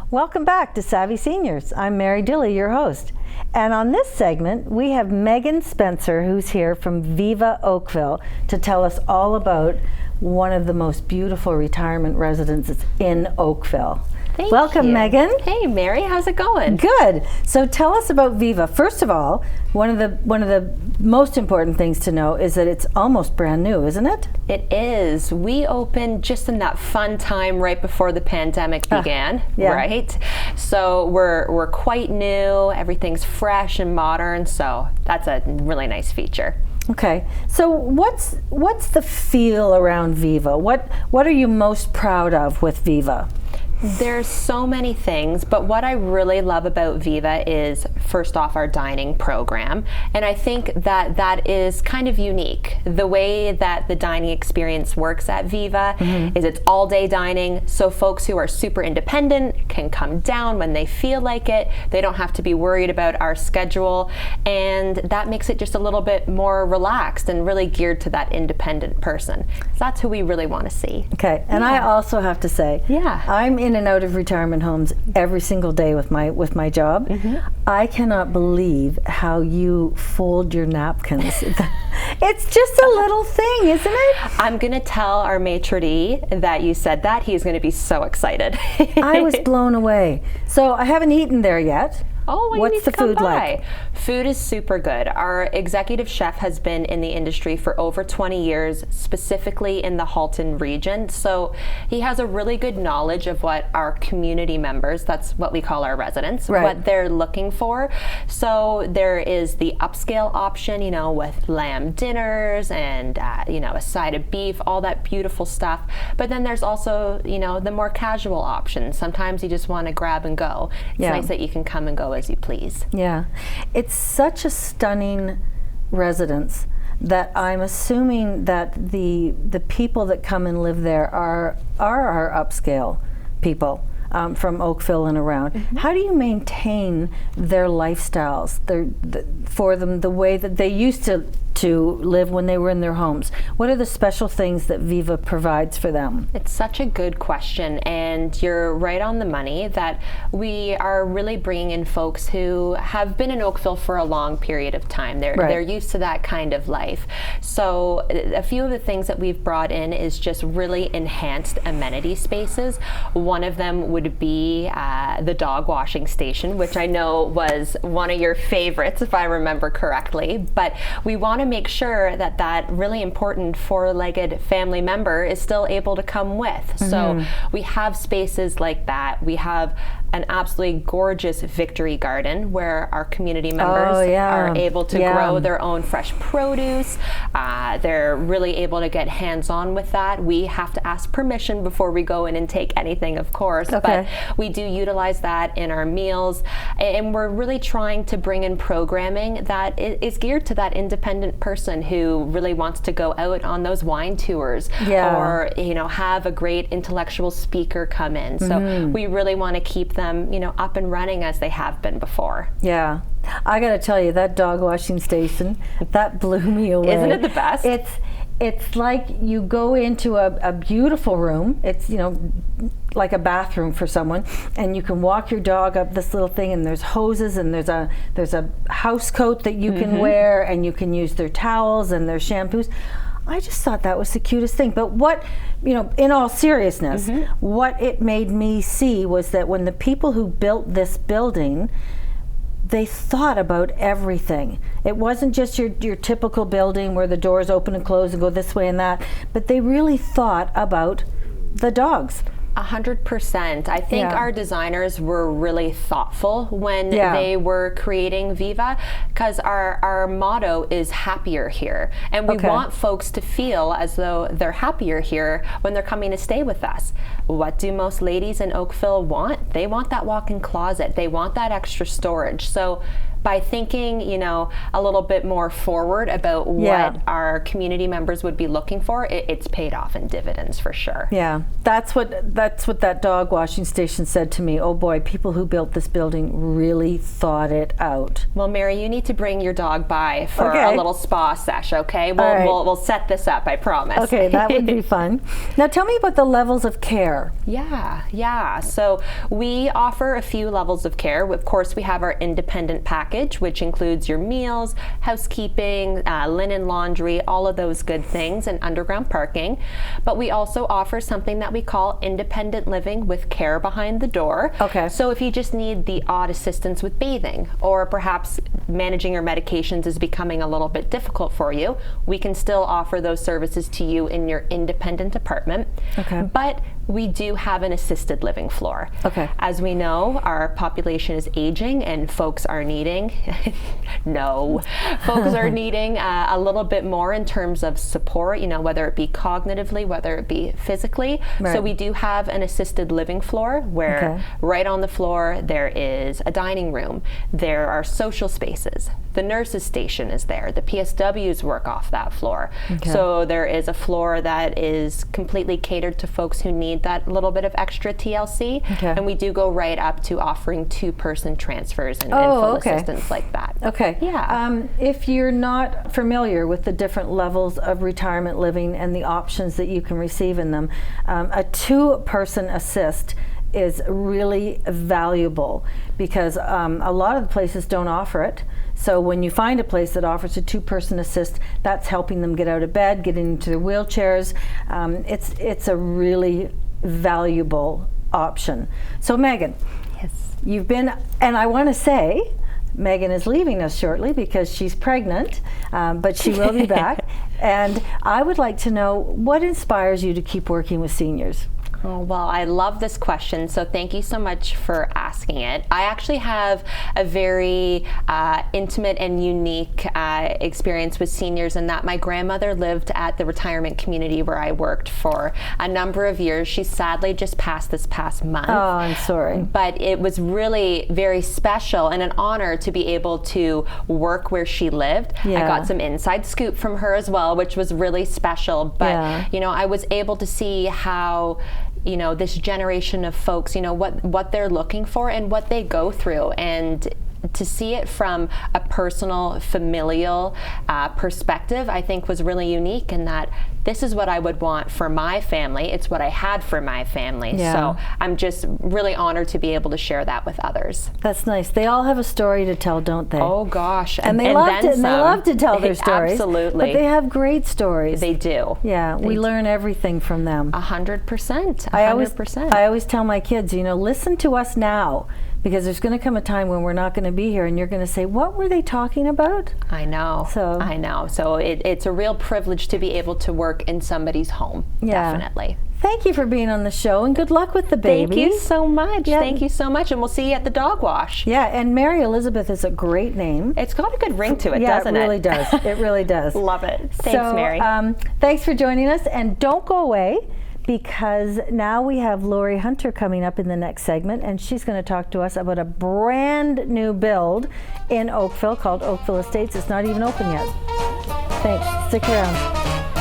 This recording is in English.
Welcome back to Savvy Seniors. I'm Mary Dilley, your host. And on this segment, we have Megan Spencer, who's here from VIVA Oakville, to tell us all about one of the most beautiful retirement residences in Oakville. Welcome, Megan. Hey, Mary. How's it going? Good. So tell us about VIVA. First of all, one of the most important things to know is that it's almost brand new, isn't it? It is. We opened just in that fun time right before the pandemic began, right? So we're quite new. Everything's fresh and modern. So that's a really nice feature. Okay, so what's the feel around VIVA? What are you most proud of with VIVA? There's so many things, but what I really love about VIVA is, first off, our dining program. And I think that is kind of unique. The way that the dining experience works at VIVA is it's all day dining, so folks who are super independent can come down when they feel like it. They don't have to be worried about our schedule, and that makes it just a little bit more relaxed and really geared to that independent person. So that's who we really want to see. Okay, and I also have to say, I'm in and out of retirement homes every single day with my job. I cannot believe how you fold your napkins. It's just a little thing, isn't it? I'm going to tell our maitre d' that you said that. He's going to be so excited. I was blown away. So I haven't eaten there yet. Oh, well, what's the food like? Food is super good. Our executive chef has been in the industry for over 20 years, specifically in the Halton region. So he has a really good knowledge of what our community members, that's what we call our residents, what they're looking for. So there is the upscale option, you know, with lamb dinners and, you know, a side of beef, all that beautiful stuff. But then there's also, you know, the more casual options. Sometimes you just want to grab and go. It's nice that you can come and go as you please. Yeah, it's such a stunning residence that I'm assuming that the people that come and live there are our upscale people from Oakville and around. How do you maintain their lifestyles for them the way that they used to live when they were in their homes? What are the special things that VIVA provides for them? It's such a good question, and you're right on the money that we are really bringing in folks who have been in Oakville for a long period of time. They're used to that kind of life. So a few of the things that we've brought in is just really enhanced amenity spaces. One of them would be the dog washing station, which I know was one of your favorites, if I remember correctly. But we want to make sure that that really important four-legged family member is still able to come with. So we have spaces like that. We have an absolutely gorgeous victory garden where our community members are able to grow their own fresh produce. They're really able to get hands-on with that. We have to ask permission before we go in and take anything, of course, but we do utilize that in our meals, and we're really trying to bring in programming that is geared to that independent person who really wants to go out on those wine tours or, you know, have a great intellectual speaker come in. So we really want to keep them, you know, up and running as they have been before. Yeah. I got to tell you, that dog washing station, that blew me away. Isn't it the best? It's like you go into a beautiful room. It's, you know, like a bathroom for someone, and you can walk your dog up this little thing, and there's hoses, and there's a house coat that you can wear, and you can use their towels and their shampoos. I just thought that was the cutest thing. But what, you know, in all seriousness, what it made me see was that when the people who built this building, they thought about everything. It wasn't just your typical building where the doors open and close and go this way and that, but they really thought about the dogs. 100%. I think our designers were really thoughtful when they were creating VIVA, because our motto is happier here. And we want folks to feel as though they're happier here when they're coming to stay with us. What do most ladies in Oakville want? They want that walk-in closet. They want that extra storage. So by thinking, you know, a little bit more forward about what our community members would be looking for, it's paid off in dividends for sure. Yeah, that's what that dog washing station said to me. Oh boy, people who built this building really thought it out. Well, Mary, you need to bring your dog by for a little spa sesh, okay? We'll set this up, I promise. Okay, that would be fun. Now tell me about the levels of care. Yeah. So we offer a few levels of care. Of course, we have our independent package, which includes your meals, housekeeping, linen, laundry, all of those good things, and underground parking. But we also offer something that we call independent living with care behind the door. Okay. So if you just need the odd assistance with bathing, or perhaps managing your medications is becoming a little bit difficult for you, we can still offer those services to you in your independent apartment. Okay. But we do have an assisted living floor. Okay. As we know, our population is aging and folks are needing, folks are needing a little bit more in terms of support, you know, whether it be cognitively, whether it be physically. Right. So we do have an assisted living floor where right on the floor there is a dining room, there are social spaces, the nurses station is there, the PSWs work off that floor. Okay. So there is a floor that is completely catered to folks who need that little bit of extra TLC, and we do go right up to offering 2-person transfers and full assistance like that. Okay. Yeah. If you're not familiar with the different levels of retirement living and the options that you can receive in them, a 2-person assist is really valuable because a lot of the places don't offer it. So when you find a place that offers a 2-person assist, that's helping them get out of bed, get into their wheelchairs. It's a really valuable option. So Megan, you've been, and I want to say, Megan is leaving us shortly because she's pregnant, but she will be back. And I would like to know, what inspires you to keep working with seniors? Oh, well, I love this question, so thank you so much for asking it. I actually have a very intimate and unique experience with seniors in that my grandmother lived at the retirement community where I worked for a number of years. She sadly just passed this past month. Oh, I'm sorry. But it was really very special and an honor to be able to work where she lived. Yeah. I got some inside scoop from her as well, which was really special. But, you know, I was able to see how, you know, this generation of folks, you know, what they're looking for and what they go through, and to see it from a personal, familial perspective, I think was really unique in that this is what I would want for my family. It's what I had for my family. Yeah. So I'm just really honored to be able to share that with others. That's nice. They all have a story to tell, don't they? Oh gosh. And they love to tell their stories. Absolutely. But they have great stories. They do. Yeah, we learn everything from them. 100%. 100%. I always tell my kids, you know, listen to us now, because there's going to come a time when we're not going to be here and you're going to say, what were they talking about? I know. I know. So it's a real privilege to be able to work in somebody's home. Yeah. Definitely. Thank you for being on the show, and good luck with the baby. Thank you so much. Yeah. Thank you so much, and we'll see you at the dog wash. Yeah, and Mary Elizabeth is a great name. It's got a good ring to it, doesn't it? Yeah, it really does. It really does. Love it. Thanks, Mary. Thanks for joining us, and don't go away, because now we have Lori Hunter coming up in the next segment, and she's going to talk to us about a brand new build in Oakville called Oakville Estates. It's not even open yet. Thanks. Stick around.